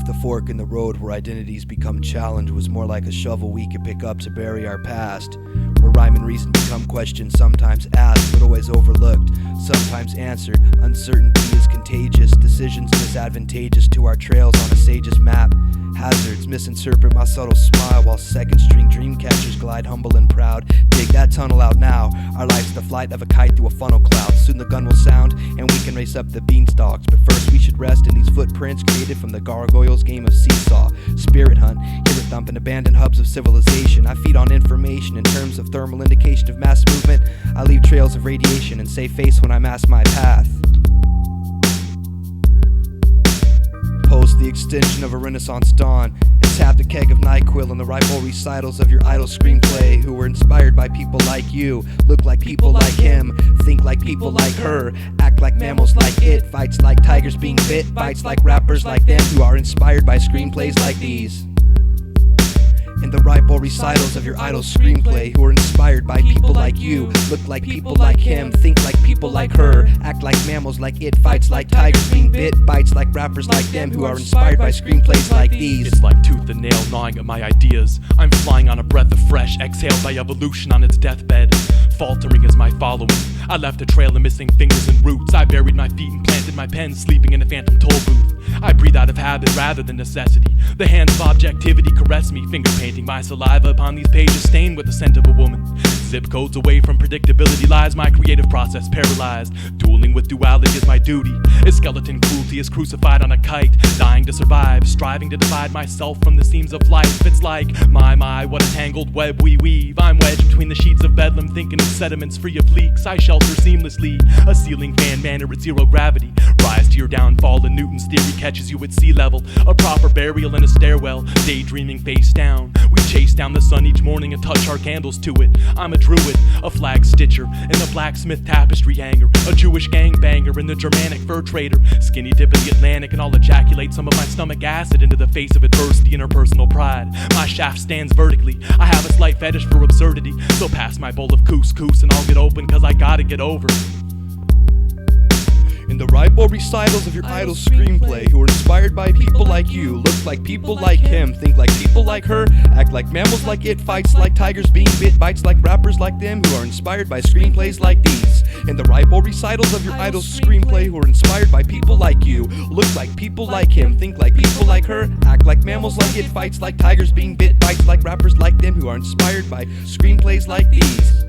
If the fork in the road where identities become challenged was more like a shovel we could pick up to bury our past, where rhyme and reason become questions sometimes asked but always overlooked, sometimes answered. Uncertainty is contagious, decisions disadvantageous to our trails on a sage's map. Hazards misinterpret my subtle smile while second string dream catchers glide humble and proud. Dig that tunnel out now, our life's the flight of a kite through a funnel cloud. Soon the gun will sound and we can race up the beanstalks, but first we should rest in these footprints created from the gargoyles game of seesaw. Spirit hunt, hear it thump in abandoned hubs of civilization. I feed on information in terms of thermal indication of mass movement. I leave trails of radiation and save face when I mask my path. Post the extension of a Renaissance dawn and tap the keg of NyQuil in the rival recitals of your idol screenplay, who were inspired by people like you, look like people like him, think like people like her, act like mammals like it, fights like tigers being bit, bites like rappers like them, who are inspired by screenplays like these. In the rival recitals of your idol screenplay, who are inspired by people like you, look like people like him, think like people like her, act like mammals like it, fights like tigers being bit, bites like rappers like them, who are inspired by screenplays like these. It's like tooth and nail gnawing at my ideas. I'm flying on a breath of fresh, exhaled by evolution on its deathbed. Faltering is my following. I left a trail of missing fingers and roots. I buried my feet and planted my pen, sleeping in a phantom toll booth. I breathe out of habit rather than necessity. The hands of objectivity caress me, finger painting my saliva upon these pages stained with the scent of a woman. Zip codes away from predictability lies my creative process paralyzed. Dueling with duality is my duty. A skeleton cruelty is crucified on a kite, dying to survive, striving to divide myself from the seams of life. It's like, my, what a tangled web we weave. I'm wedged between the sheets of bedlam, thinking of sediments free of leaks. I shelter seamlessly, a ceiling fan manner at zero gravity. Rise to your downfall and Newton's theory catches you at sea level. A proper burial in a stairwell, daydreaming face down. We chase down the sun each morning and touch our candles to it. I'm a druid, a flag stitcher in the blacksmith tapestry hanger, a Jewish gangbanger in the Germanic fur trader, skinny dip in the Atlantic, and I'll ejaculate some of my stomach acid into the face of adversity and her personal pride. My shaft stands vertically, I have a slight fetish for absurdity, so pass my bowl of couscous and I'll get open, cause I gotta get over. In the rival recitals of your idol screenplay, who are inspired by people like you, look like people like him, think like people like her, act like mammals like it, fights like tigers being bit, bites like rappers like them, who are inspired by screenplays like these. In the rival recitals of your idol screenplay, who are inspired by people like you, look like people like him, think like people like her, act like mammals like it, fights like tigers being bit, bites like rappers like them, who are inspired by screenplays like these.